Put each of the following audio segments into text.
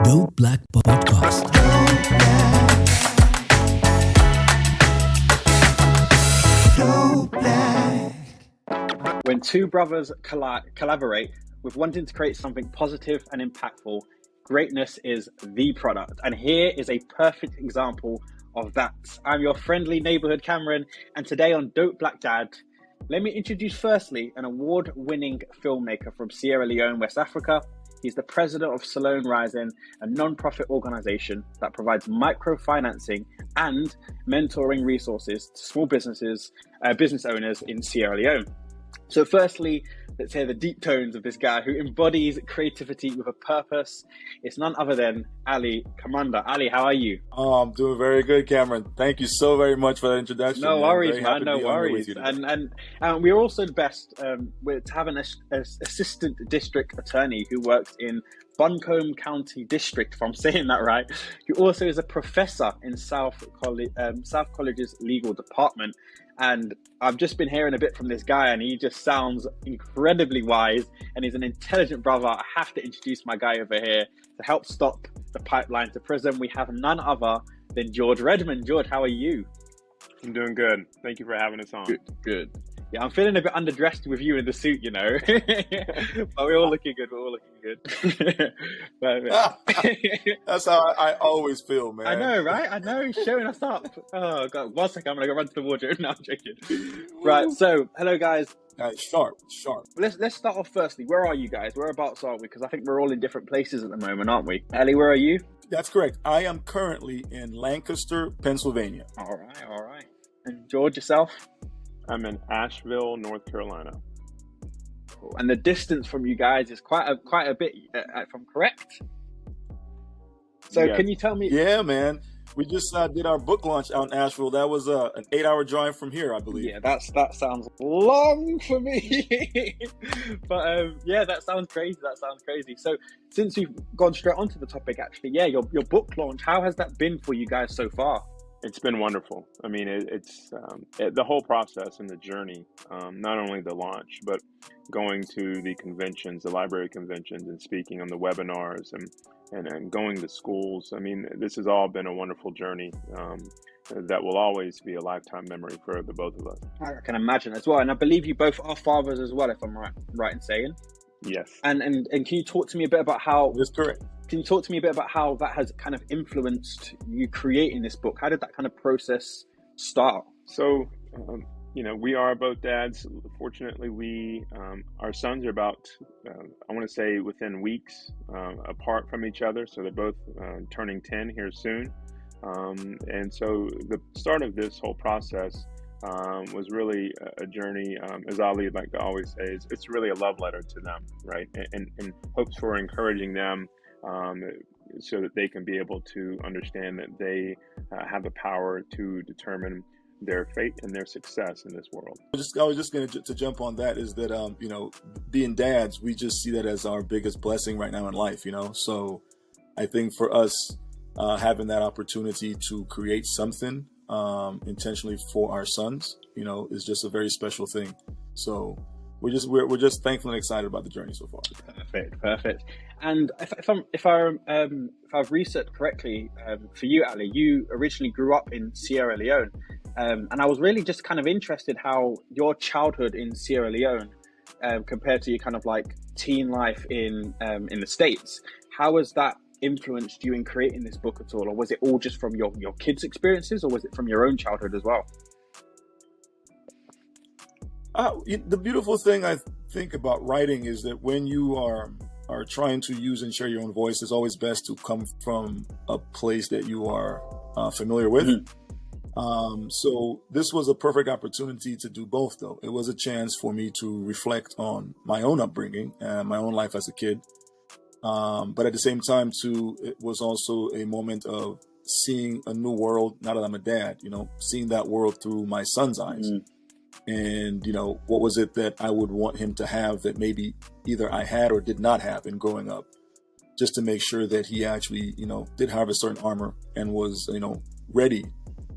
Dope Black Podcast. When two brothers collaborate with wanting to create something positive and impactful, greatness is the product. And here is a perfect example of that. I'm your friendly neighborhood Cameron, and today on Dope Black Dad, let me introduce firstly an award-winning filmmaker from Sierra Leone, West Africa. He's the president of Salone Rising, a non-profit organization that provides microfinancing and mentoring resources to small business owners in Sierra Leone. So firstly, let's hear the deep tones of this guy who embodies creativity with a purpose. It's none other than Ali Kamanda. Ali, how are you? Oh, I'm doing very good, Cameron. Thank you so very much for that introduction. No worries, man. No worries. And we're also the best to have an assistant district attorney who works in Buncombe County District, if I'm saying that right, who also is a professor in South College's legal department. And I've just been hearing a bit from this guy, and he just sounds incredibly wise, and he's an intelligent brother. I have to introduce my guy over here to help stop the pipeline to prison. We have none other than George Redmond. George, how are you? I'm doing good. Thank you for having us on. Good. Yeah, I'm feeling a bit underdressed with you in the suit, you know. But we're all looking good. That's how I always feel, man. I know, right? I know. He's showing us up. Oh, God. 1 second. I'm going to go run to the wardrobe. No, I'm joking. Right. So, hello, guys. Sharp. Let's start off firstly. Where are you guys? Whereabouts are we? Because I think we're all in different places at the moment, aren't we? Ellie, where are you? That's correct. I am currently in Lancaster, Pennsylvania. All right. And George, yourself? I'm in Asheville, North Carolina. Cool. And the distance from you guys is quite a bit, if I'm correct. So Can you tell me? Yeah, man. We just did our book launch out in Asheville. That was an 8-hour drive from here, I believe. Yeah, that sounds long for me. But that sounds crazy. So since we've gone straight onto the topic, actually, your book launch, how has that been for you guys so far? It's been wonderful. I mean, it's the whole process and the journey, not only the launch, but going to the conventions, the library conventions, and speaking on the webinars and going to schools. I mean, this has all been a wonderful journey that will always be a lifetime memory for the both of us. I can imagine as well. And I believe you both are fathers as well, if I'm right in saying. Yes. And can you talk to me a bit about how... That's correct. Can you talk to me a bit about how that has kind of influenced you creating this book? How did that kind of process start? So, we are both dads. Fortunately, our sons are about, I want to say within weeks apart from each other. So they're both turning 10 here soon. And so the start of this whole process was really a journey, as Ali would like to always say, it's really a love letter to them, right? And hopes for encouraging them so that they can be able to understand that they have the power to determine their fate and their success in this world. I was just going to jump on that is that, being dads, we just see that as our biggest blessing right now in life, So I think for us, having that opportunity to create something intentionally for our sons, is just a very special thing. So we're just thankful and excited about the journey so far. Perfect. And if I've researched correctly, for you, Ali, you originally grew up in Sierra Leone, and I was really just kind of interested how your childhood in Sierra Leone compared to your kind of like teen life in the States. How has that influenced you in creating this book at all, or was it all just from your kids' experiences, or was it from your own childhood as well? The beautiful thing I think about writing is that when you are trying to use and share your own voice, it's always best to come from a place that you are familiar with. Mm-hmm. So this was a perfect opportunity to do both, though. It was a chance for me to reflect on my own upbringing and my own life as a kid. But at the same time, too, it was also a moment of seeing a new world, now that I'm a dad, seeing that world through my son's eyes. Mm-hmm. And, what was it that I would want him to have that maybe either I had or did not have in growing up, just to make sure that he actually, did have a certain armor and was, ready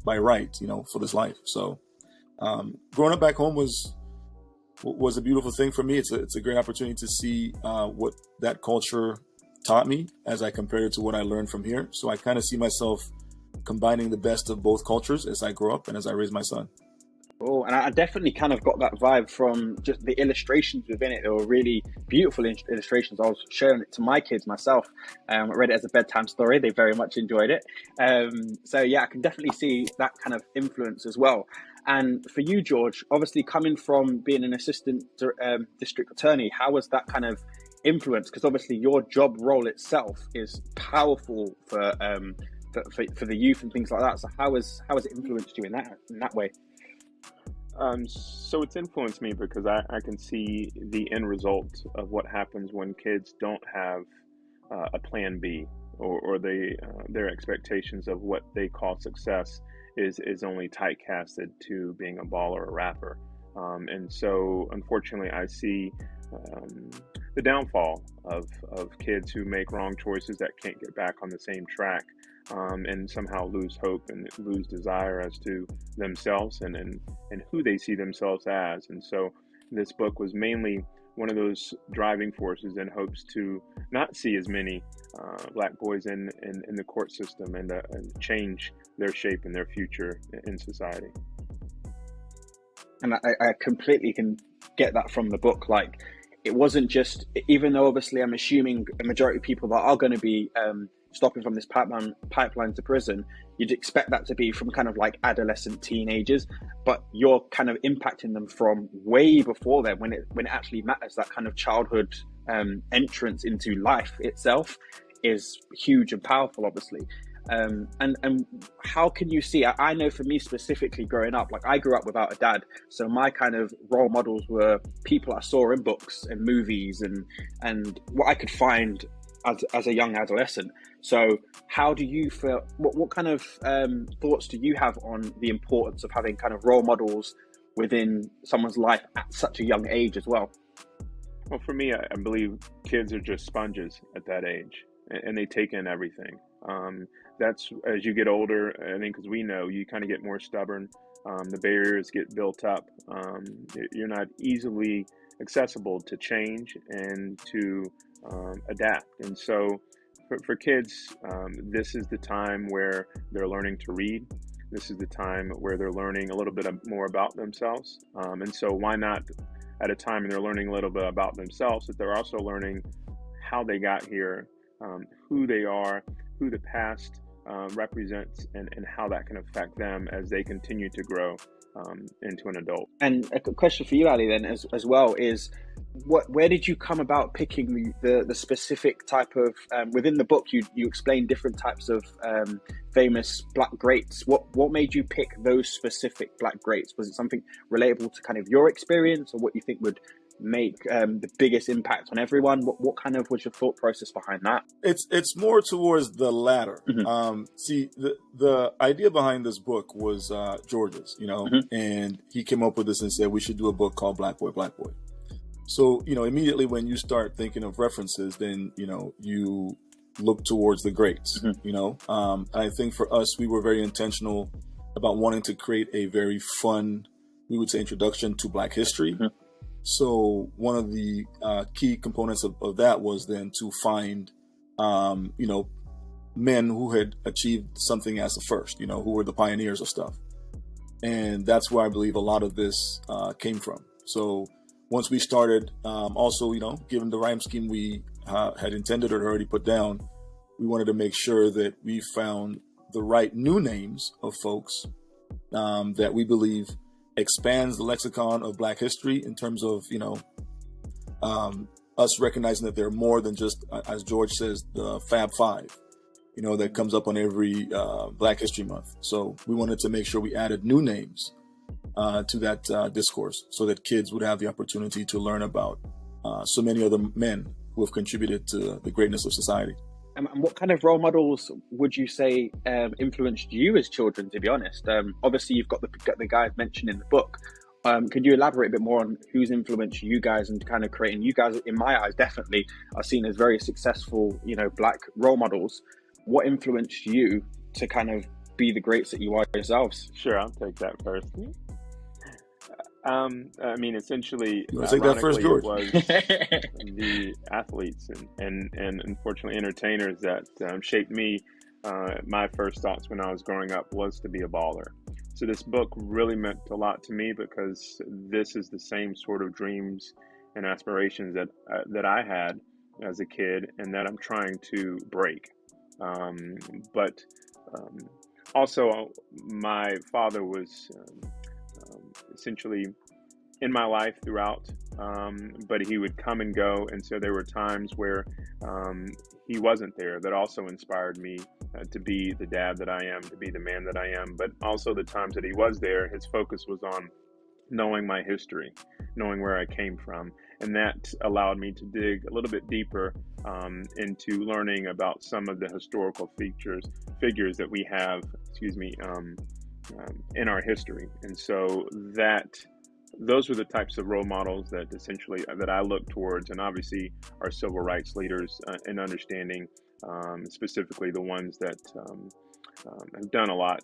by right, for this life. So growing up back home was a beautiful thing for me. It's a great opportunity to see what that culture taught me as I compared it to what I learned from here. So I kind of see myself combining the best of both cultures as I grow up and as I raise my son. Oh, and I definitely kind of got that vibe from just the illustrations within it. They were really beautiful illustrations. I was showing it to my kids myself. I read it as a bedtime story. They very much enjoyed it. So yeah, I can definitely see that kind of influence as well. And for you, George, obviously coming from being an assistant district attorney, how was that kind of influence? Because obviously your job role itself is powerful for the youth and things like that. So how has it influenced you in that way? So it's influenced me because I can see the end result of what happens when kids don't have a plan B, or their expectations of what they call success is only tight casted to being a baller or a rapper. And so unfortunately I see the downfall of kids who make wrong choices that can't get back on the same track, and somehow lose hope and lose desire as to themselves and who they see themselves as. And so this book was mainly one of those driving forces in hopes to not see as many Black boys in the court system and change their shape and their future in society. And I completely can get that from the book. Like, it wasn't just, even though obviously I'm assuming a majority of people that are going to be stopping from this pipeline to prison, you'd expect that to be from kind of like adolescent teenagers, but you're kind of impacting them from way before then, when it actually matters. That kind of childhood entrance into life itself is huge and powerful, obviously. And how can you see, I know for me specifically growing up, like I grew up without a dad, so my kind of role models were people I saw in books and movies and what I could find as a young adolescent. So how do you feel, what kind of thoughts do you have on the importance of having kind of role models within someone's life at such a young age as well? Well, for me, I believe kids are just sponges at that age, and they take in everything. That's as you get older, I think, because we know you kind of get more stubborn. The barriers get built up. You're not easily accessible to change and to adapt. And so for kids, this is the time where they're learning to read. This is the time where they're learning a little bit more about themselves. And so why not, at a time when they're learning a little bit about themselves, that they're also learning how they got here, who they are, who the past represents, and how that can affect them as they continue to grow into an adult. And a question for you, Ali, then as well is, where did you come about picking the specific type of, within the book you explain different types of famous Black greats. What made you pick those specific Black greats? Was it something relatable to kind of your experience, or what you think would make the biggest impact on everyone? What kind of was your thought process behind that? It's more towards the latter. Mm-hmm. See, the idea behind this book was Jorge's, mm-hmm. and he came up with this and said we should do a book called Black Boy, Black Boy. So, immediately when you start thinking of references, then, you look towards the greats, mm-hmm. And I think for us, we were very intentional about wanting to create a very fun, we would say, introduction to Black history. Mm-hmm. So one of the key components of that was then to find, men who had achieved something as a first, who were the pioneers of stuff. And that's where I believe a lot of this came from. So once we started, also, given the rhyme scheme we had intended or already put down, we wanted to make sure that we found the right new names of folks that we believe expands the lexicon of Black history in terms of, us recognizing that they're more than just, as George says, the Fab Five, that comes up on every Black History Month. So we wanted to make sure we added new names to that discourse so that kids would have the opportunity to learn about so many other men who have contributed to the greatness of society. And what kind of role models would you say influenced you as children, to be honest? Obviously, you've got the guys mentioned in the book. Could you elaborate a bit more on who's influenced you guys and kind of creating you guys, in my eyes, definitely are seen as very successful, Black role models. What influenced you to kind of be the greats that you are yourselves? Sure, I'll take that first. I mean, essentially, You want to take that first, George? it was the athletes and unfortunately entertainers that shaped me. My first thoughts when I was growing up was to be a baller. So this book really meant a lot to me because this is the same sort of dreams and aspirations that I had as a kid and that I'm trying to break. But also, my father was essentially in my life throughout, but he would come and go. And so there were times where he wasn't there that also inspired me to be the dad that I am, to be the man that I am. But also the times that he was there, his focus was on knowing my history, knowing where I came from. And that allowed me to dig a little bit deeper into learning about some of the historical figures that we have, in our history. And so those were the types of role models that essentially that I look towards, and obviously our civil rights leaders in understanding specifically the ones that have done a lot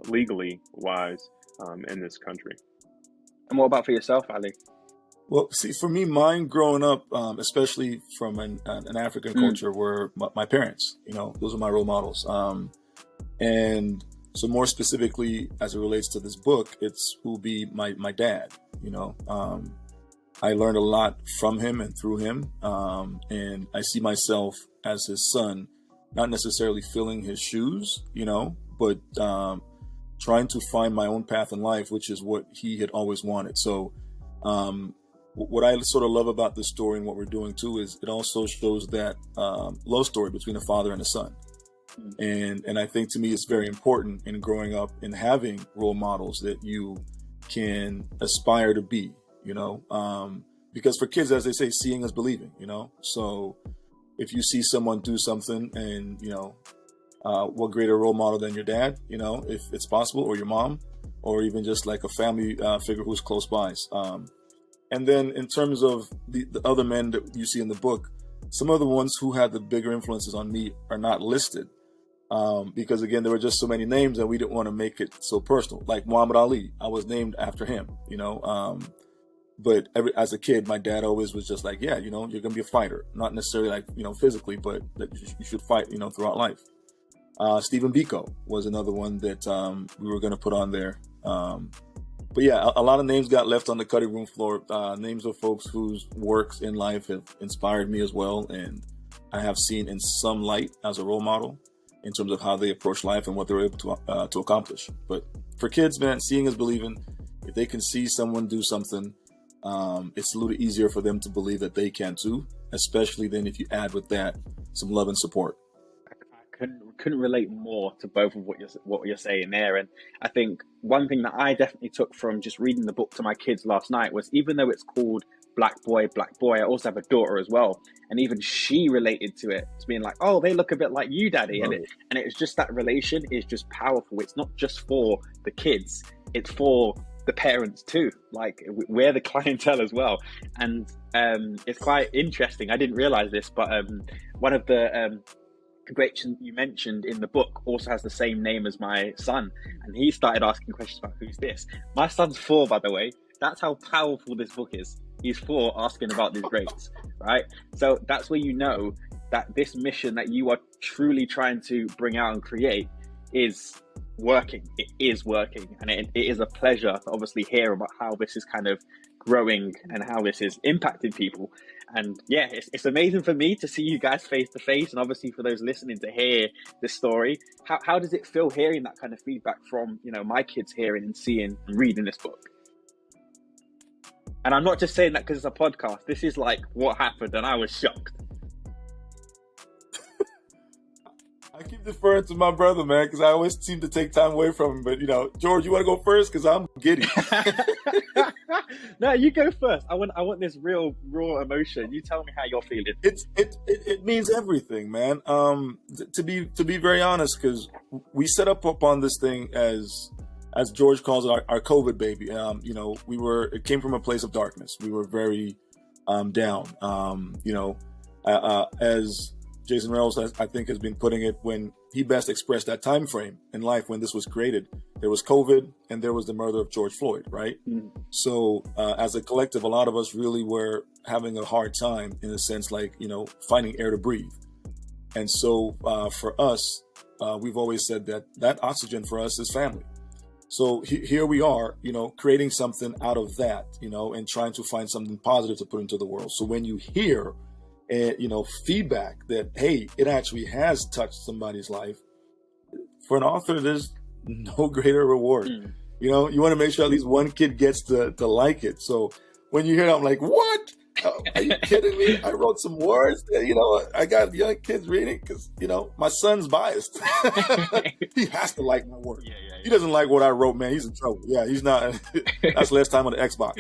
legally wise in this country. And what about for yourself, Ali? Well, see, for me, mine growing up, especially from an African culture, were my parents. Those are my role models. And so more specifically, as it relates to this book, it's who will be my dad. I learned a lot from him and through him. And I see myself as his son, not necessarily filling his shoes, but trying to find my own path in life, which is what he had always wanted. So what I sort of love about this story and what we're doing too is it also shows that love story between a father and a son. And I think to me it's very important in growing up and having role models that you can aspire to be, because for kids, as they say, seeing is believing, so if you see someone do something and, what greater role model than your dad, if it's possible, or your mom, or even just like a family figure who's close by. And then in terms of the other men that you see in the book, some of the ones who had the bigger influences on me are not listed. Because again, there were just so many names and we didn't want to make it so personal. Like Muhammad Ali, I was named after him, but as a kid, my dad always was just like, yeah, you're going to be a fighter, not necessarily like, physically, but that you should fight, throughout life. Stephen Biko was another one that we were going to put on there. But yeah, a lot of names got left on the cutting room floor, names of folks whose works in life have inspired me as well. And I have seen in some light as a role model in terms of how they approach life and what they're able to accomplish. But for kids, man, seeing is believing. If they can see someone do something, it's a little easier for them to believe that they can too, especially then if you add with that some love and support. I couldn't relate more to both of what you're saying there. And I think one thing that I definitely took from just reading the book to my kids last night was, even though it's called Black Boy, I also have a daughter as well, and even she related to it, to being like, oh, they look a bit like you, Daddy. And it was just, that relation is just powerful. It's not just for the kids, it's for the parents too. Like, we're the clientele as well. And it's quite interesting. I didn't realize this, but one of the greats you mentioned in the book also has the same name as my son, and he started asking questions about, who's this? My son's 4, by the way. That's how powerful this book is. He's 4, asking about these greats, right? So that's where you know that this mission that you are truly trying to bring out and create is working. It is working, and it is a pleasure to obviously hear about how this is kind of growing and how this is impacting people. And yeah, it's amazing for me to see you guys face to face, and obviously for those listening to hear this story. How does it feel hearing that kind of feedback from, my kids hearing and seeing and reading this book? And I'm not just saying that because it's a podcast. This is like what happened, and I was shocked. I keep deferring to my brother, man, because I always seem to take time away from him. But, George, you want to go first? Because I'm giddy. No, you go first. I want this real, raw emotion. You tell me how you're feeling. It means everything, man. To be very honest, because we set up on this thing as George calls it, our COVID baby. It came from a place of darkness. We were very down. As Jason Reynolds, I think, has been putting it when he best expressed that time frame in life when this was created. There was COVID and there was the murder of George Floyd, right? So as a collective, a lot of us really were having a hard time in a sense, like, finding air to breathe. And so for us, we've always said that oxygen for us is family. So here we are, creating something out of that, and trying to find something positive to put into the world. So when you hear, feedback that, hey, it actually has touched somebody's life, for an author, there's no greater reward. You want to make sure at least one kid gets to like it. So when you hear it, I'm like, what? Are you kidding me? I wrote some words that, I got young kids reading because, my son's biased. He has to like my work. Yeah. He doesn't like what I wrote, man. He's in trouble. Yeah, he's not. That's less time on the Xbox.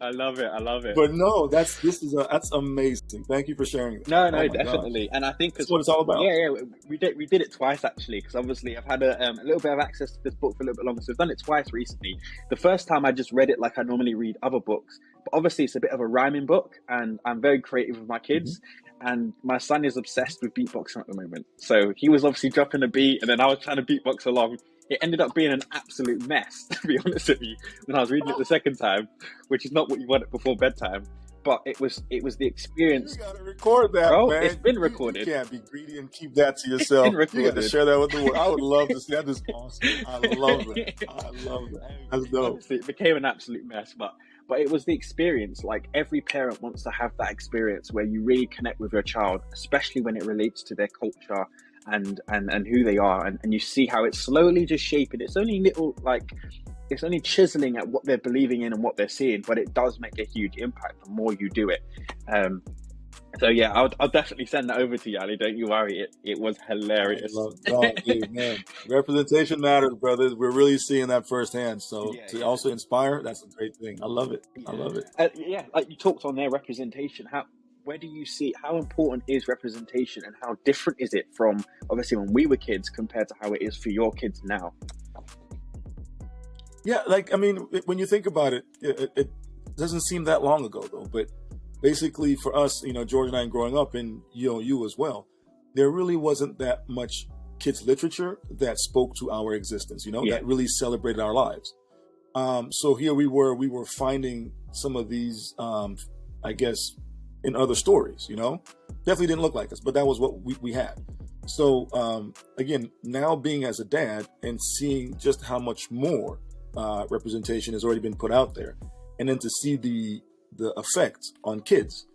I love it. But no, that's amazing. Thank you for sharing that. No, definitely. Gosh. And I think that's what it's all about. Yeah, we did it twice actually, because obviously I've had a little bit of access to this book for a little bit longer. So we've done it twice recently. The first time I just read it like I normally read other books, but obviously it's a bit of a rhyming book, and I'm very creative with my kids. And my son is obsessed with beatboxing at the moment. So he was obviously dropping a beat, and then I was trying to beatbox along. It ended up being an absolute mess, to be honest with you, when I was reading it the second time, which is not what you want before bedtime. But it was the experience. You gotta record that, bro, man. It's been recorded. You can't be greedy and keep that to yourself. You got to share that with the world. I would love to see that. That is awesome. I love that. That's dope. Honestly, it became an absolute mess, but it was the experience. Like, every parent wants to have that experience where you really connect with your child, especially when it relates to their culture and who they are, and you see how it's slowly just shaping. It's only it's only chiseling at what they're believing in and what they're seeing, but it does make a huge impact the more you do it. So yeah, I'll definitely send that over to you, Ali. Don't you worry. It was hilarious. Dude, man. Representation matters, brothers. We're really seeing that firsthand. So also inspire, that's a great thing. I love it. I love it. Like you talked on their representation. Where do you see, how important is representation, and how different is it from obviously when we were kids compared to how it is for your kids now? Yeah, when you think about it, it doesn't seem that long ago though, but basically for us, George and I growing up, and you as well, there really wasn't that much kids literature that spoke to our existence, that really celebrated our lives. So here we were finding some of these, I guess, in other stories, definitely didn't look like us, but that was what we had. So again, now being as a dad and seeing just how much more representation has already been put out there, and then to see the effect on kids,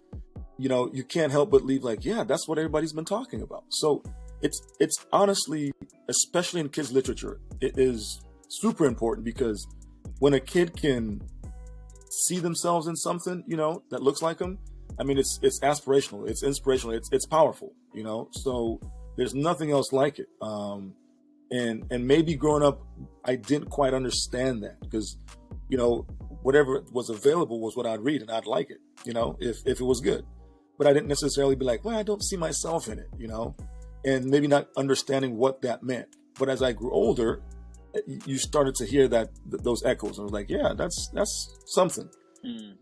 you can't help but leave like, yeah, that's what everybody's been talking about. So it's honestly, especially in kids literature, it is super important, because when a kid can see themselves in something, that looks like them, it's aspirational, it's inspirational, it's powerful, so there's nothing else like it. And maybe growing up, I didn't quite understand that, because, whatever was available was what I'd read, and I'd like it, if it was good. But I didn't necessarily be like, well, I don't see myself in it, and maybe not understanding what that meant. But as I grew older, you started to hear those echoes. I was like, yeah, that's something.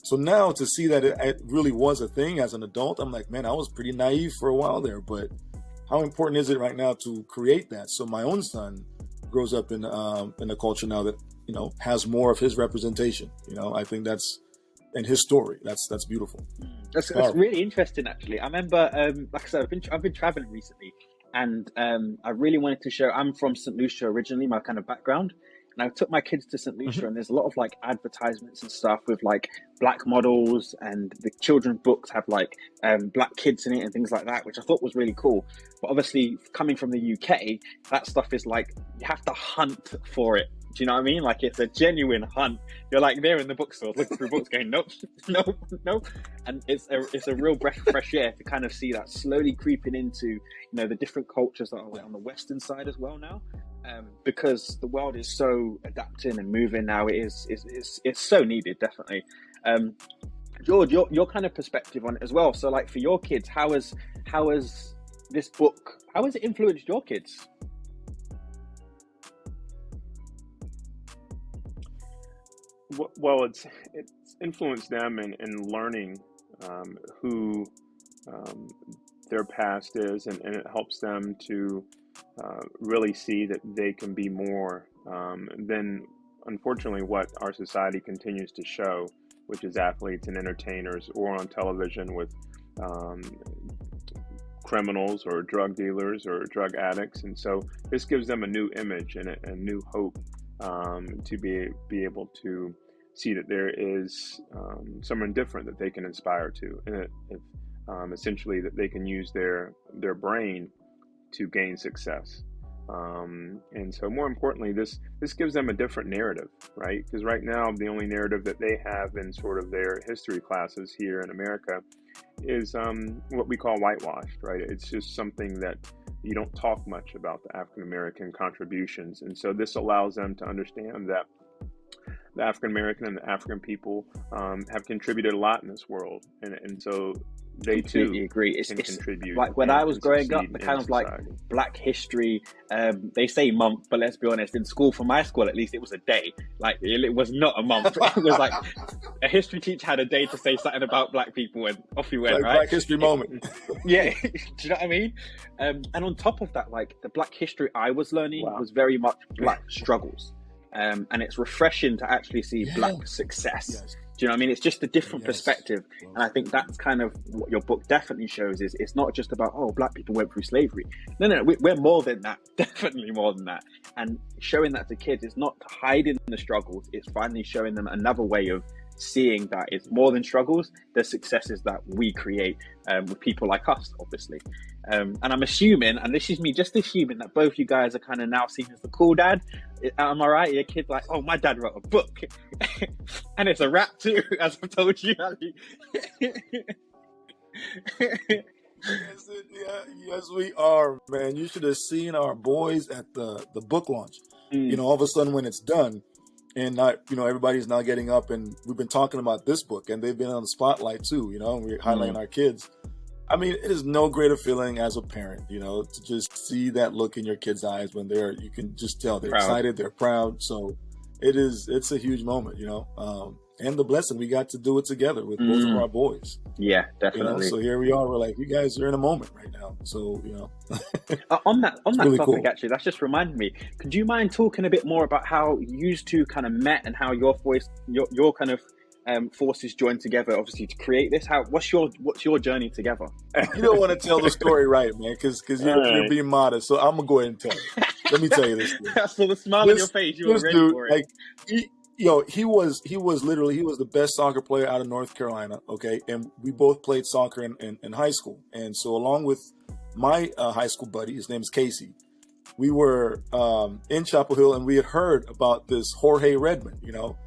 So now to see that it really was a thing as an adult, I'm like, man, I was pretty naive for a while there, but how important is it right now to create that? So my own son grows up in a culture now that, has more of his representation. I think that's in his story. That's beautiful. That's really interesting, actually. I remember, like I said, I've been traveling recently, and I really wanted to share. I'm from St. Lucia originally, my kind of background. And I took my kids to St. Lucia, and there's a lot of advertisements and stuff with black models, and the children's books have black kids in it and things like that, which I thought was really cool. But obviously, coming from the UK, that stuff is you have to hunt for it. Do you know what I mean? It's a genuine hunt. You're there in the bookstore looking through books going, nope. And it's a real breath of fresh air to kind of see that slowly creeping into, the different cultures that are on the Western side as well now. Because the world is so adapting and moving now, it's so needed, definitely. George, your kind of perspective on it as well. So for your kids, how has this book, how has it influenced your kids? Well, it's influenced them in learning who their past is, and it helps them to really see that they can be more than, unfortunately, what our society continues to show, which is athletes and entertainers, or on television with um, criminals or drug dealers or drug addicts. And so this gives them a new image and a new hope to be able to see that there is someone different that they can inspire to, and essentially that they can use their brain to gain success. And so more importantly, this gives them a different narrative, right? Because right now, the only narrative that they have in sort of their history classes here in America is what we call whitewashed, right? It's just something that you don't talk much about the African American contributions. And so this allows them to understand that the African American and the African people have contributed a lot in this world. And so they completely too agree. can contribute. Like when I was growing up, the in kind of like society. Black History, they say month, but let's be honest, in school, for my school at least, it was a day. Like it was not a month. It was like a history teacher had a day to say something about Black people, and off you went, Like right? Black History Moment. Yeah, do you know what I mean? And on top of that, like the Black history I was learning Wow. was very much Black struggles. And it's refreshing to actually see Black success. Yes. Do you know what I mean? It's just a different Yes. perspective. And I think that's kind of what your book definitely shows is it's not just about, oh, Black people went through slavery. No, we're more than that. Definitely more than that. And showing that to kids is not hiding the struggles. It's finally showing them another way of seeing that it's more than struggles. There's successes that we create with people like us, obviously. And I'm assuming, and this is me just assuming, that both you guys are kind of now seen as the cool dad. Am I right? Your kid's like, oh, my dad wrote a book. And it's a rap too, as I've told you, Ali. Yes, we are, man. You should have seen our boys at the book launch. Mm. You know, all of a sudden when it's done, and not, you know, everybody's now getting up, and we've been talking about this book, and they've been on the spotlight too. You know, and we're highlighting our kids. I mean, it is no greater feeling as a parent, you know, to just see that look in your kids' eyes when you can just tell they're Proud. excited, they're proud. So it's a huge moment, you know, and the blessing we got to do it together with both of our boys. Yeah, You know, definitely. so here we are. We're like, you guys are in a moment right now. So, you know, On that really topic, cool. actually, that's just reminded me. Could you mind talking a bit more about how you two kind of met and how your kind of forces joined together, obviously, to create this? What's your journey together? You don't want to tell the story right, man, because you're right. being modest. So I'm gonna go ahead and tell you. Let me tell you this. Thing. I saw the smile on your face. You were This ready dude, for it. like, he was the best soccer player out of North Carolina. Okay, and we both played soccer in high school. And so, along with my high school buddy, his name is Casey, we were in Chapel Hill, and we had heard about this Jorge Redmond. You know,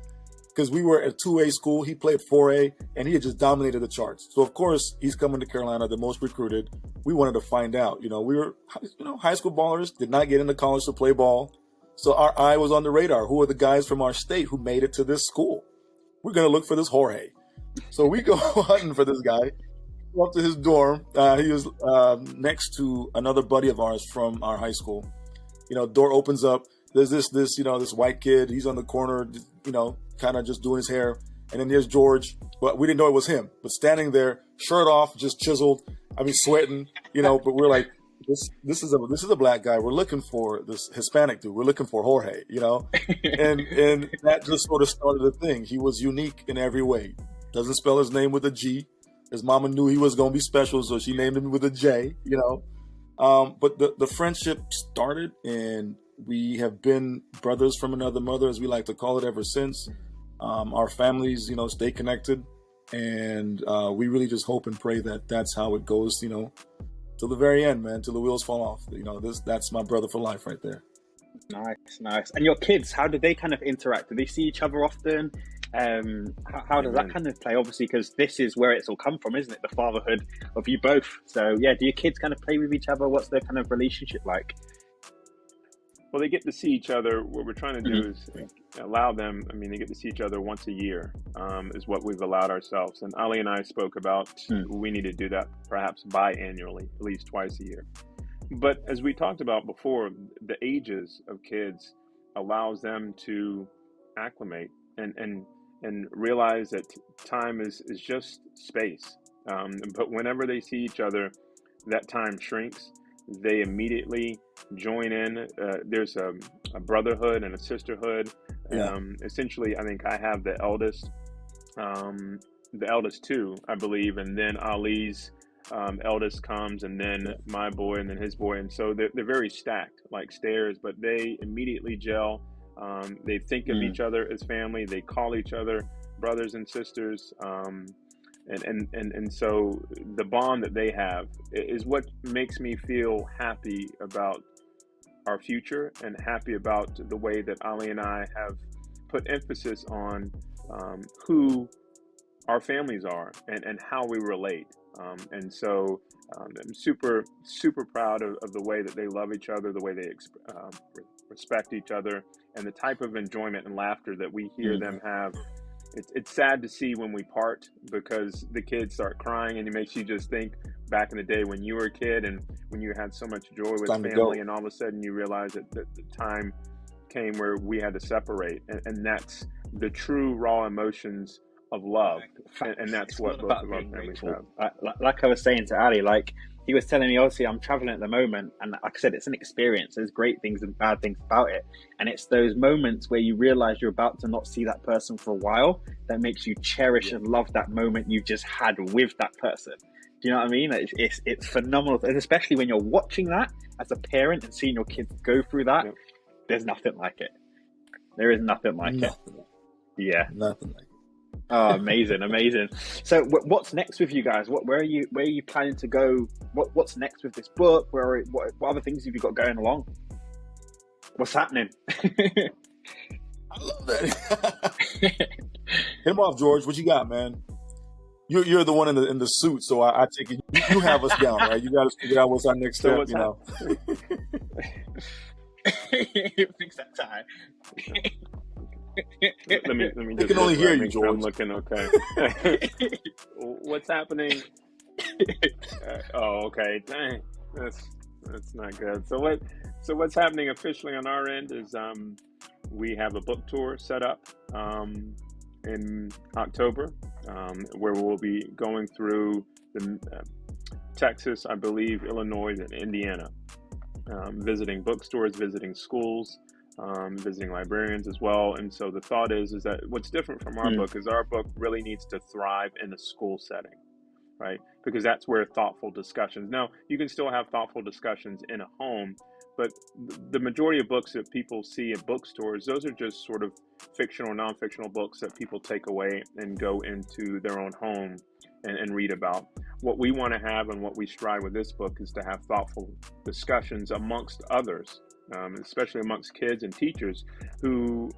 because we were at 2A school, he played 4A, and he had just dominated the charts. So of course he's coming to Carolina, the most recruited. We wanted to find out. You know, we were, high school ballers, did not get into college to play ball. So our eye was on the radar. Who are the guys from our state who made it to this school? We're going to look for this Jorge. So we go hunting for this guy. Go up to his dorm. He was next to another buddy of ours from our high school. You know, door opens up. There's this white kid. He's on the corner, you know, kind of just doing his hair. And then there's George, but we didn't know it was him. But standing there, shirt off, just chiseled. I mean, sweating, you know. But we're like, this is a black guy. We're looking for this Hispanic dude. We're looking for Jorge, you know. And that just sort of started a thing. He was unique in every way. Doesn't spell his name with a G. His mama knew he was going to be special, so she named him with a J, you know. But the friendship started, and we have been brothers from another mother, as we like to call it, ever since. Our families, you know, stay connected, and we really just hope and pray that that's how it goes, you know, till the very end, man, till the wheels fall off. You know, that's my brother for life right there. Nice. And your kids, how do they kind of interact? Do they see each other often? How does that kind of play? Obviously, because this is where it's all come from, isn't it? The fatherhood of you both. So yeah, do your kids kind of play with each other? What's their kind of relationship like? Well, they get to see each other. What we're trying to do is allow them, I mean, they get to see each other once a year, is what we've allowed ourselves. And Ali and I spoke about we need to do that perhaps biannually, at least twice a year. But as we talked about before, the ages of kids allows them to acclimate and realize that time is just space. But whenever they see each other, that time shrinks, they immediately join in. There's a brotherhood and a sisterhood. Yeah. Essentially, I think I have the eldest two, I believe, and then Ali's eldest comes, and then my boy, and then his boy, and so they're very stacked, like stairs, but they immediately gel. They think of each other as family. They call each other brothers and sisters, and so the bond that they have is what makes me feel happy about our future and happy about the way that Ali and I have put emphasis on who our families are and how we relate. And so I'm super, super proud of the way that they love each other, the way they respect each other, and the type of enjoyment and laughter that we hear them have. It's sad to see when we part, because the kids start crying, and it makes you just think back in the day when you were a kid and when you had so much joy with family, and all of a sudden you realize that the time came where we had to separate, and that's the true raw emotions of love, and that's what both of our families have. Like I was saying to Ali, like he was telling me, obviously I'm traveling at the moment, and like I said, it's an experience. There's great things and bad things about it, and it's those moments where you realize you're about to not see that person for a while that makes you cherish and love that moment you just had with that person. Do you know what I mean? It's phenomenal, and especially when you're watching that as a parent and seeing your kids go through that. There's nothing like it. There is nothing like it. Yeah, nothing like it. Oh, amazing. So what's next with you guys? Where are you planning to go? What's next with this book? What other things have you got going along? What's happening? I love that. Hit him off, George. What you got, man? You're the one in the suit, so I take it you have us down, right? You got to figure out what's our next step, you know. Fix that tie. Let me just. I can only hear you, George. I'm looking okay. What's happening? Okay. Dang, that's not good. So what's happening officially on our end is we have a book tour set up in October, where we'll be going through Texas, I believe, Illinois, and Indiana, visiting bookstores, visiting schools. Visiting librarians as well. And so the thought is that what's different from our book is our book really needs to thrive in a school setting, right? Because that's where thoughtful discussions. Now, you can still have thoughtful discussions in a home, but the majority of books that people see at bookstores, those are just sort of fictional, non-fictional books that people take away and go into their own home and read about. What we want to have and what we strive with this book is to have thoughtful discussions amongst others, especially amongst kids and teachers who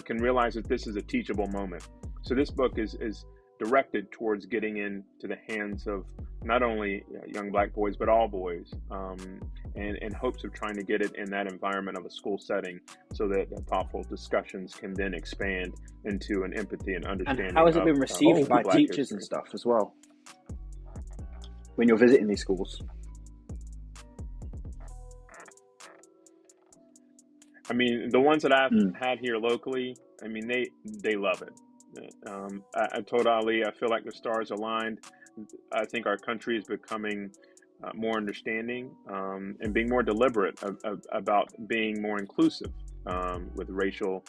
can realize that this is a teachable moment. So this book is directed towards getting into the hands of not only young Black boys, but all boys, and in hopes of trying to get it in that environment of a school setting so that thoughtful discussions can then expand into an empathy and understanding. And how has it been received by teachers and stuff as well when you're visiting these schools? I mean, the ones that I've had here locally, I mean, they love it. I told Ali, I feel like the stars aligned. I think our country is becoming more understanding and being more deliberate about being more inclusive with racial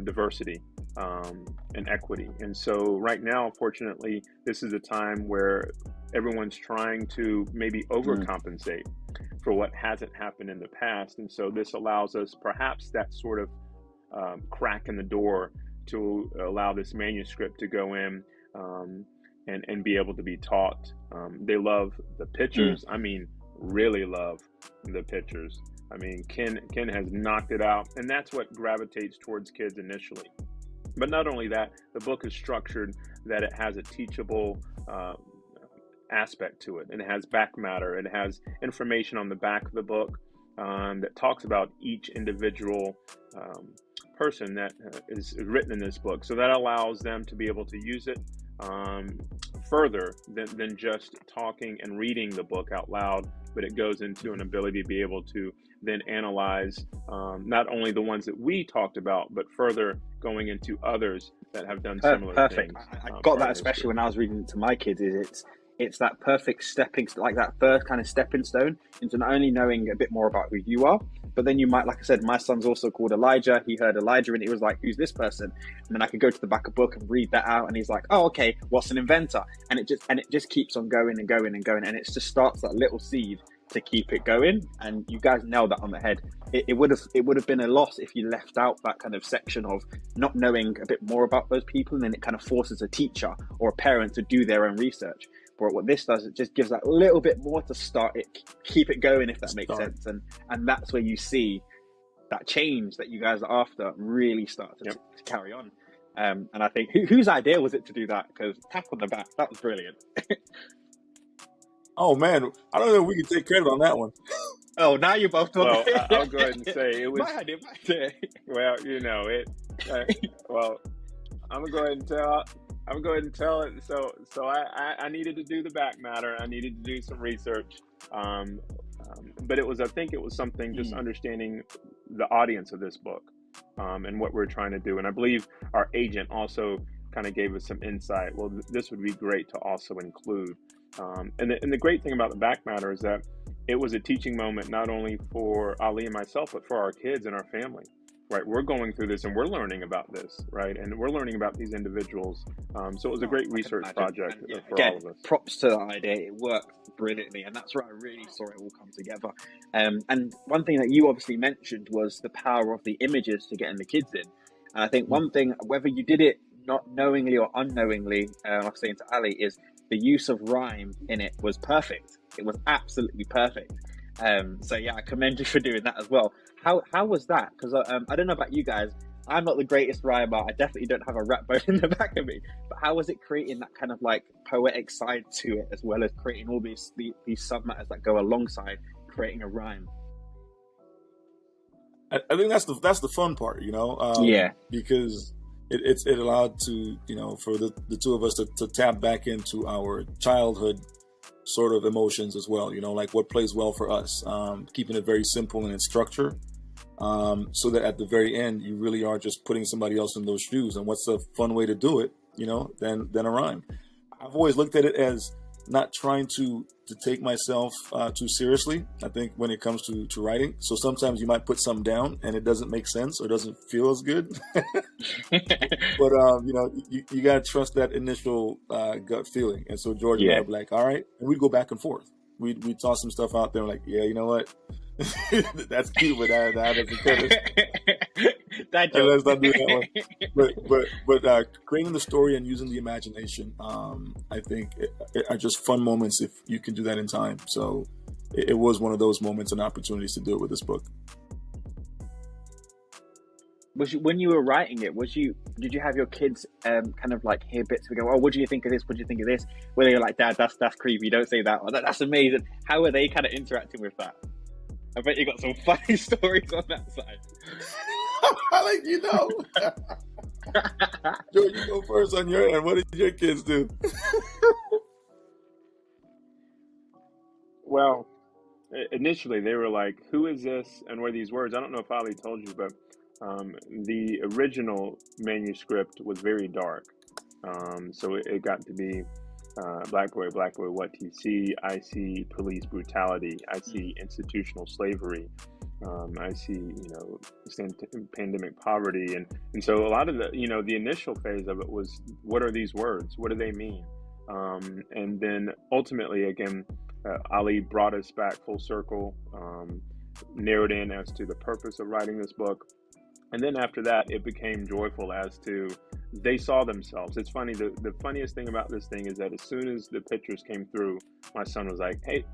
diversity and equity. And so right now, fortunately, this is a time where everyone's trying to maybe overcompensate for what hasn't happened in the past. And so this allows us perhaps that sort of crack in the door to allow this manuscript to go in and be able to be taught. They love the pictures. I mean, really love the pictures. I mean, Ken has knocked it out, and that's what gravitates towards kids initially. But not only that, the book is structured that it has a teachable aspect to it, and it has back matter. It has information on the back of the book that talks about each individual person that is written in this book. So that allows them to be able to use it further than just talking and reading the book out loud, but it goes into an ability to be able to then analyze not only the ones that we talked about, but further going into others that have done similar things. I got that, especially when I was reading it to my kids. it's that perfect like that first kind of stepping stone into not only knowing a bit more about who you are, but then you might, like I said, my son's also called Elijah. He heard Elijah and he was like, who's this person? And then I could go to the back of the book and read that out. And he's like, oh, okay, what's an inventor? And it just keeps on going and going and going. And it just starts that little seed to keep it going. And you guys nailed that on the head. It would have been a loss if you left out that kind of section of not knowing a bit more about those people, and then it kind of forces a teacher or a parent to do their own research. But what this does, it just gives that little bit more to start it, keep it going, if that makes sense. And that's where you see that change that you guys are after really start to carry on. And I think whose idea was it to do that? Because tap on the back, that was brilliant. Oh man, I don't know if we can take credit on that one. Oh, now you're both talking. Well, I'll go ahead and say it was my idea. Well, well, I'm gonna go ahead and tell. I'm going to tell it. So I needed to do the back matter. I needed to do some research. But I think it was something just understanding the audience of this book and what we're trying to do. And I believe our agent also kind of gave us some insight. Well, this would be great to also include. And the great thing about the back matter is that it was a teaching moment, not only for Ali and myself, but for our kids and our family. Right, we're going through this and we're learning about this, right? And we're learning about these individuals. So it was a great research project for all of us. Props to the idea. It worked brilliantly. And that's where I really saw it all come together. And one thing that you obviously mentioned was the power of the images to getting the kids in. And I think one thing, whether you did it not knowingly or unknowingly, I was saying to Ali, is the use of rhyme in it was perfect. It was absolutely perfect. So yeah, I commend you for doing that as well. How was that? Because I don't know about you guys, I'm not the greatest rhymer. I definitely don't have a rap bone in the back of me. But how was it creating that kind of like poetic side to it, as well as creating all these sub matters that go alongside creating a rhyme? I think that's the fun part, because it allowed to, for the two of us to tap back into our childhood sort of emotions as well, like what plays well for us, keeping it very simple in its structure, so that at the very end you really are just putting somebody else in those shoes. And what's a fun way to do it, than a rhyme. I've always looked at it as not trying to take myself too seriously, I think, when it comes to writing. So sometimes you might put something down and it doesn't make sense or doesn't feel as good. But you gotta trust that initial gut feeling. And so Jorge and I were like, all right, and we'd go back and forth. We'd toss some stuff out there, like, yeah, you know what, that's cute, but that doesn't fit. Let's not do that one. But creating the story and using the imagination, I think are just fun moments if you can do that in time. So it was one of those moments and opportunities to do it with this book. When you were writing it, did you have your kids kind of like hear bits and go, oh, what do you think of this? What do you think of this? Where they were like, Dad, that's creepy. Don't say that. Or, that's amazing. How are they kind of interacting with that? I bet you got some funny stories on that side. Joe, you go first on your end. What did your kids do? Well, initially they were like, who is this and what are these words? I don't know if Ali told you, but the original manuscript was very dark. So it got to be black boy, what do you see? I see police brutality. I see institutional slavery. I see, pandemic poverty. And so a lot of the initial phase of it was, what are these words? What do they mean? And then ultimately, again, Ali brought us back full circle, narrowed in as to the purpose of writing this book. And then after that, it became joyful as to they saw themselves. It's funny. The funniest thing about this thing is that as soon as the pictures came through, my son was like, hey,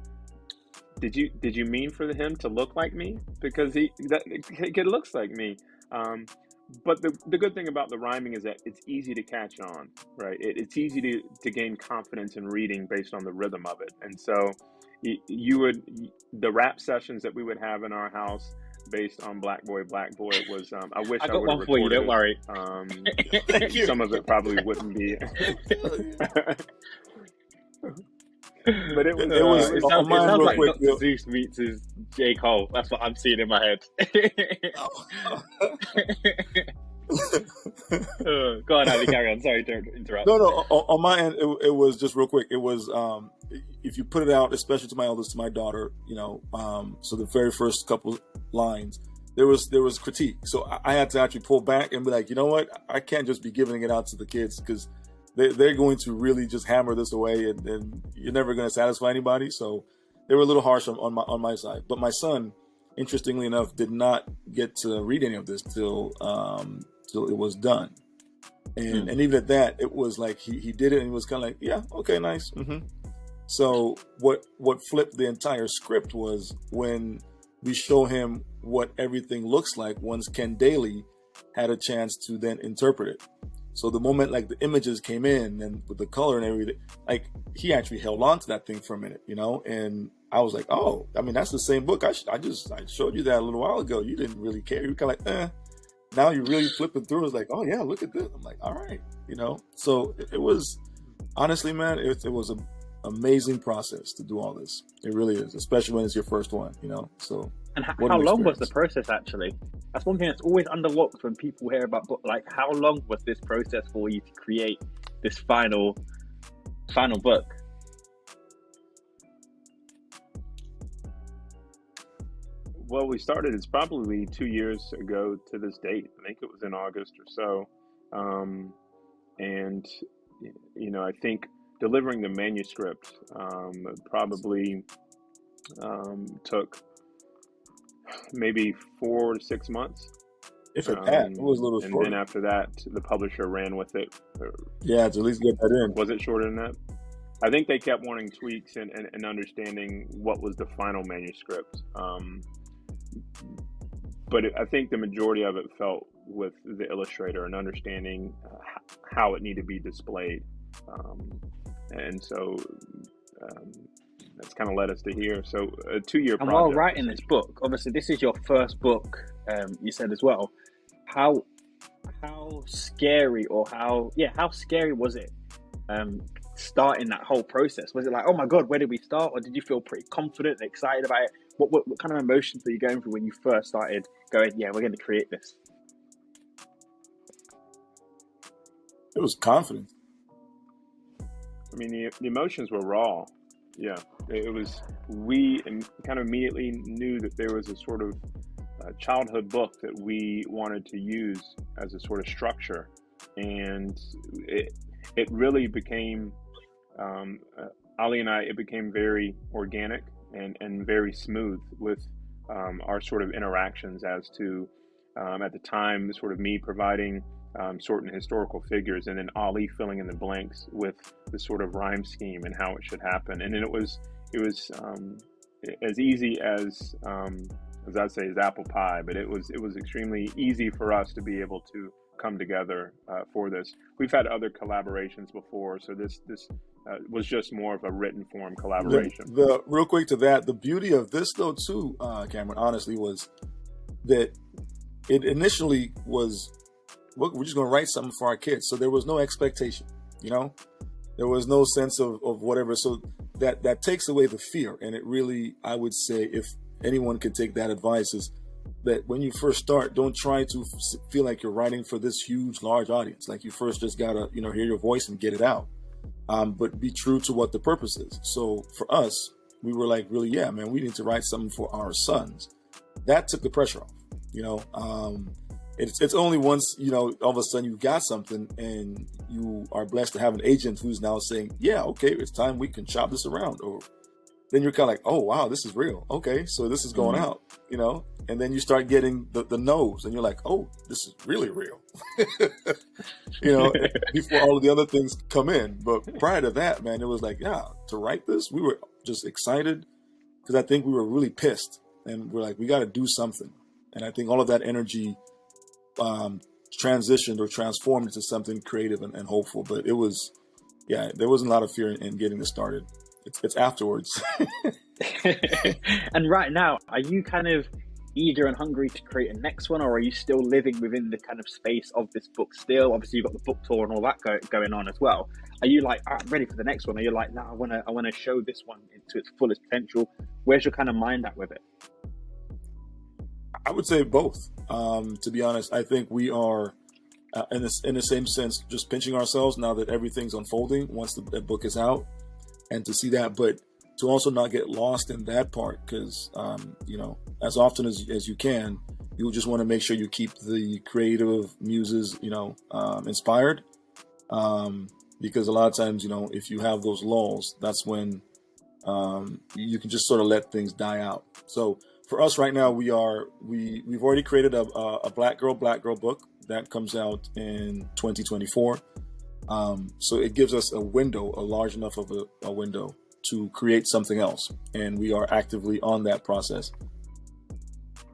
did you mean for him to look like me? Because that kid looks like me. But the good thing about the rhyming is that it's easy to catch on, right? It's easy to gain confidence in reading based on the rhythm of it. And so the rap sessions that we would have in our house based on Black Boy was, I wish I got would have one for you, don't worry. Some of it probably wouldn't be. But it sounds like Dr. Zeus meets his J. Cole. That's what I'm seeing in my head. Go on, Ali, carry on. Sorry to interrupt. No, on my end, it was just real quick. It was, if you put it out, especially to my eldest, to my daughter, so the very first couple lines, there was critique. So I had to actually pull back and be like, you know what? I can't just be giving it out to the kids because they're going to really just hammer this away, and you're never going to satisfy anybody. So they were a little harsh on my side. But my son, interestingly enough, did not get to read any of this till it was done. And even at that, it was like he did it and he was kind of like, yeah, okay, nice. So what flipped the entire script was when we show him what everything looks like once Ken Daly had a chance to then interpret it. So the moment like the images came in and with the color and everything, like he actually held on to that thing for a minute, and I was like, oh, I mean, that's the same book. I showed you that a little while ago. You didn't really care. You were kind of like, Now you're really flipping through. It's like, oh yeah, look at this. I'm like, all right, So it was, honestly, man, it was an amazing process to do all this. It really is, especially when it's your first one, So. And how long was the process actually? That's one thing that's always underlooked when people hear about book. Like, how long was this process for you to create this final book? Well, we started, it's probably 2 years ago to this date. I think it was in August or so. And, I think delivering the manuscript probably took maybe 4 to 6 months. If it was a little and shorter. then after that, the publisher ran with it. Yeah, to at least get that in. Was it shorter than that? I think they kept wanting tweaks and understanding what was the final manuscript. But I think the majority of it felt with the illustrator and understanding how it needed to be displayed. And so that's kind of led us to here. So a 2-year project. And while writing this book, obviously this is your first book, you said as well. How scary how scary was it starting that whole process? Was it like, oh my God, where did we start? Or did you feel pretty confident and excited about it? What kind of emotions were you going through when you first started going, yeah, we're going to create this? It was confidence. I mean, the emotions were raw. Yeah, it was, we kind of immediately knew that there was a sort of childhood book that we wanted to use as a sort of structure. And it really became, Ali and I, it became very organic and very smooth with our sort of interactions as to, at the time, sort of me providing certain historical figures and then Ali filling in the blanks with the sort of rhyme scheme and how it should happen. And then it was as easy as I'd say, as apple pie, but it was extremely easy for us to be able to come together for this. We've had other collaborations before, so this was just more of a written form collaboration. The real quick to that, the beauty of this though too, Cameron, honestly, was that it initially was, look, we're just going to write something for our kids. So there was no expectation, there was no sense of whatever. So that takes away the fear. And it really, I would say, if anyone could take that advice, is that when you first start, don't try to feel like you're writing for this huge, large audience. Like you first just got to, hear your voice and get it out. But be true to what the purpose is. So for us, we were like, really, yeah, man, we need to write something for our sons. That took the pressure off, It's only once, all of a sudden you've got something and you are blessed to have an agent who's now saying, yeah, okay, it's time we can shop this around. Or then you're kind of like, oh, wow, this is real. Okay, so this is going out, and then you start getting the no's and you're like, oh, this is really real, before all of the other things come in. But prior to that, man, it was like, yeah, to write this, we were just excited because I think we were really pissed and we're like, we got to do something. And I think all of that energy transitioned or transformed into something creative and hopeful. But it was, there wasn't a lot of fear in getting this started. It's afterwards. And right now, are you kind of eager and hungry to create a next one, or are you still living within the kind of space of this book still? Obviously, you've got the book tour and all that going on as well. Are you like, I'm ready for the next one? Are you like, no, I want to show this one into its fullest potential? Where's your kind of mind at with it? I would say both. To be honest, I think we are in the same sense, just pinching ourselves now that everything's unfolding once the book is out, and to see that, but to also not get lost in that part, because as often as you can, you just want to make sure you keep the creative muses inspired, because a lot of times if you have those lulls, that's when you can just sort of let things die out. So for us right now, we've already created a Black Girl book that comes out in 2024. So it gives us a large enough of a window to create something else, and we are actively on that process.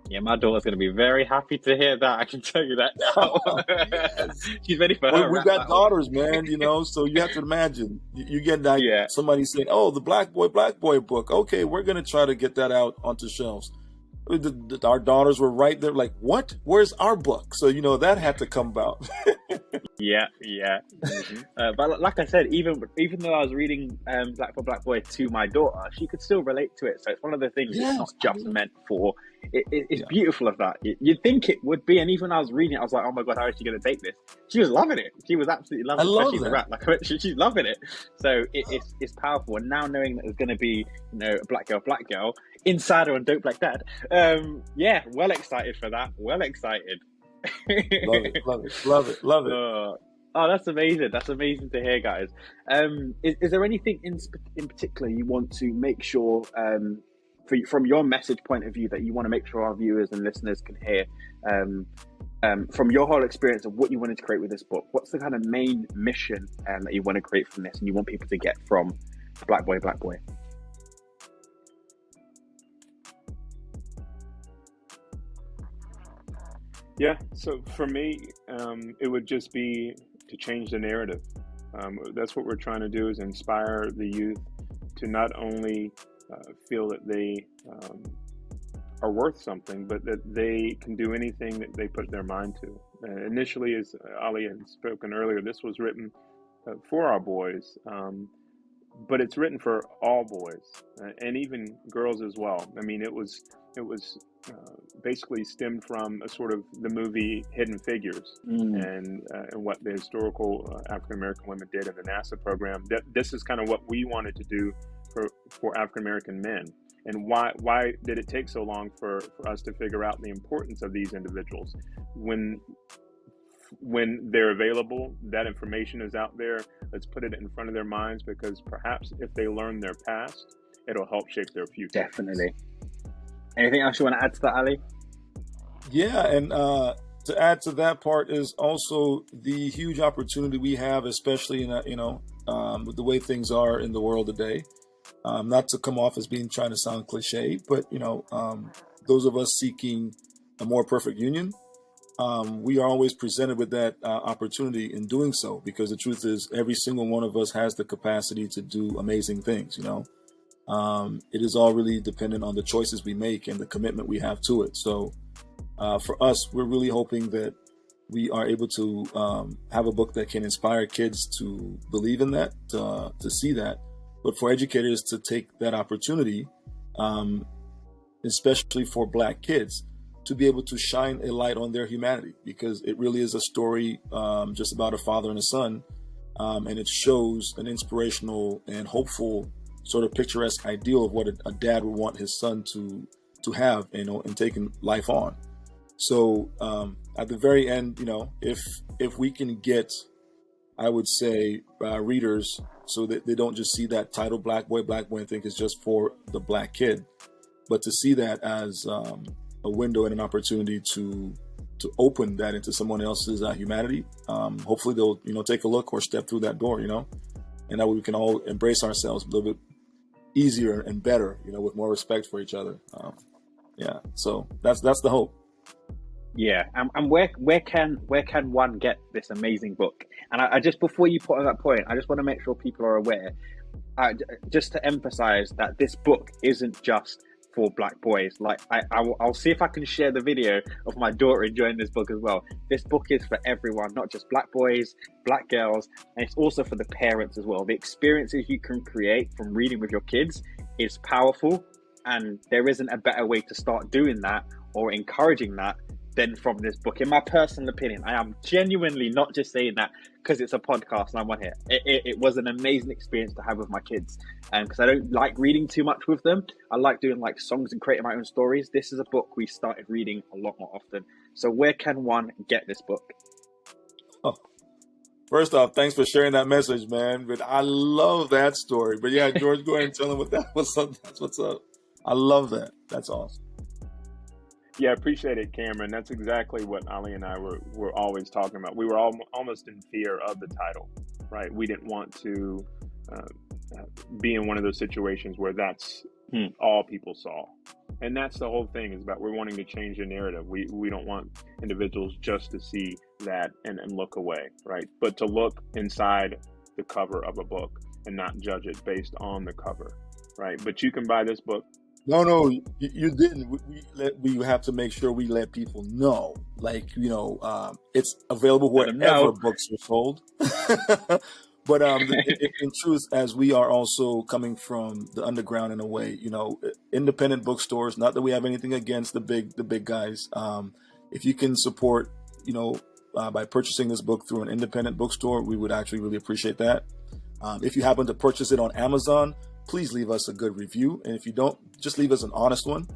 Yeah, my daughter's going to be very happy to hear that. I can tell you that now. Yes. She's ready for her. We've got daughters, man, so you have to imagine. You get somebody saying, oh, the Black Boy book. Okay, we're going to try to get that out onto shelves. Our daughters were right there like, what? Where's our book? So, that had to come about. Yeah. Mm-hmm. But like I said, even though I was reading Black Boy to my daughter, she could still relate to it. So it's one of the things it's not just meant for. It's beautiful of that. You'd think it would be. And even when I was reading it, I was like, oh my God, how is she going to take this? She was loving it. She was absolutely loving it. Especially the rap. Like, she's loving it. So it's powerful. And now knowing that there's going to be, a black girl, Insider and Dope Black Dad. Well excited for that. Well excited. Love it. Oh, that's amazing. That's amazing to hear, guys. Is there anything in particular you want to make sure, from your message point of view, that you want to make sure our viewers and listeners can hear, from your whole experience of what you wanted to create with this book? What's the kind of main mission that you want to create from this, and you want people to get from Black Boy? Yeah, so for me, it would just be to change the narrative. That's what we're trying to do, is inspire the youth to not only feel that they are worth something, but that they can do anything that they put their mind to. Initially, as Ali had spoken earlier, this was written for our boys, but it's written for all boys and even girls as well. I mean, it was basically stemmed from a sort of the movie Hidden Figures and what the historical African American women did in the NASA program. This is kind of what we wanted to do for African American men. And why did it take so long for us to figure out the importance of these individuals? When they're available, that information is out there. Let's put it in front of their minds, because perhaps if they learn their past, it'll help shape their future. Definitely. Anything else you want to add to that, Ali? Yeah, and to add to that part is also the huge opportunity we have, especially in with the way things are in the world today. Not to come off as trying to sound cliche, but those of us seeking a more perfect union, we are always presented with that opportunity in doing so, because the truth is every single one of us has the capacity to do amazing things. It is all really dependent on the choices we make and the commitment we have to it. So for us, we're really hoping that we are able to have a book that can inspire kids to believe in that, to see that, but for educators to take that opportunity, especially for Black kids, to be able to shine a light on their humanity, because it really is a story just about a father and a son, and it shows an inspirational and hopeful sort of picturesque ideal of what a dad would want his son to have, in taking life on. So at the very end, if we can get, I would say, readers, so that they don't just see that title Black Boy and think it's just for the Black kid, but to see that as a window and an opportunity to open that into someone else's humanity. Hopefully they'll take a look or step through that door, and that way we can all embrace ourselves a little bit easier and better, with more respect for each other. So that's the hope. Yeah, and where can one get this amazing book? And I just, before you put on that point, I just want to make sure people are aware, just to emphasize that this book isn't just for Black boys. Like I'll see if I can share the video of my daughter enjoying this book as well. This book is for everyone, not just Black boys, Black girls, and it's also for the parents as well. The experiences you can create from reading with your kids is powerful, and there isn't a better way to start doing that or encouraging that than from this book, in my personal opinion. I am genuinely not just saying that because it's a podcast and I'm on here. It was an amazing experience to have with my kids, and because I don't like reading too much with them, I like doing like songs and creating my own stories. This is a book we started reading a lot more often. So where can one get this book? Oh, first off, thanks for sharing that message, man. But I love that story. But yeah, George, go ahead and tell them what that was. That's what's up. I love that. That's awesome. Yeah, I appreciate it, Cameron. That's exactly what Ali and I were always talking about. We were almost in fear of the title, right? We didn't want to be in one of those situations where that's all people saw. And that's the whole thing, is about we're wanting to change the narrative. We don't want individuals just to see that and look away, right? But to look inside the cover of a book and not judge it based on the cover, right? But you can buy this book. No, you didn't. We have to make sure we let people know. Like, it's available wherever books are sold. But in truth, as we are also coming from the underground in a way, independent bookstores, not that we have anything against the big guys. If you can support, by purchasing this book through an independent bookstore, we would actually really appreciate that. If you happen to purchase it on Amazon, please leave us a good review. And if you don't, just leave us an honest one.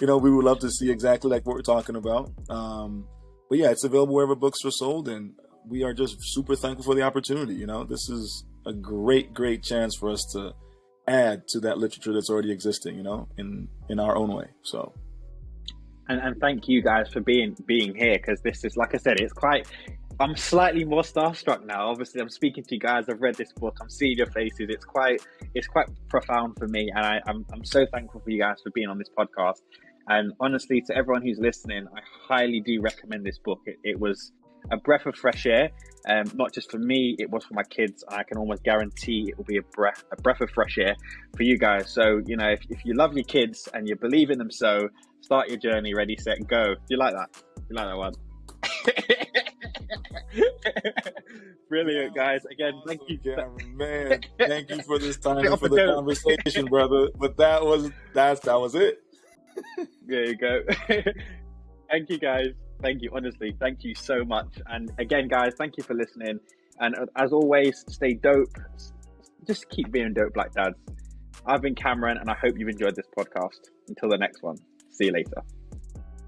We would love to see exactly like what we're talking about. But yeah, it's available wherever books are sold. And we are just super thankful for the opportunity. This is a great, great chance for us to add to that literature that's already existing, in our own way. So. And thank you guys for being here, because this is, like I said, I'm slightly more starstruck now. Obviously, I'm speaking to you guys. I've read this book. I'm seeing your faces. It's quite profound for me, and I'm so thankful for you guys for being on this podcast. And honestly, to everyone who's listening, I highly do recommend this book. It was a breath of fresh air, not just for me. It was for my kids. I can almost guarantee it will be a breath of fresh air for you guys. So if you love your kids and you believe in them, so start your journey. Ready, set, go. Do you like that? You like that one? Brilliant, guys. Again, thank you, man. Thank you for this time and for the conversation, brother. But that was it. There you go. Thank you, guys. Thank you. Honestly, thank you so much. And again, guys, thank you for listening. And as always, stay dope. Just keep being dope, Black Dads. I've been Cameron, and I hope you've enjoyed this podcast. Until the next one. See you later.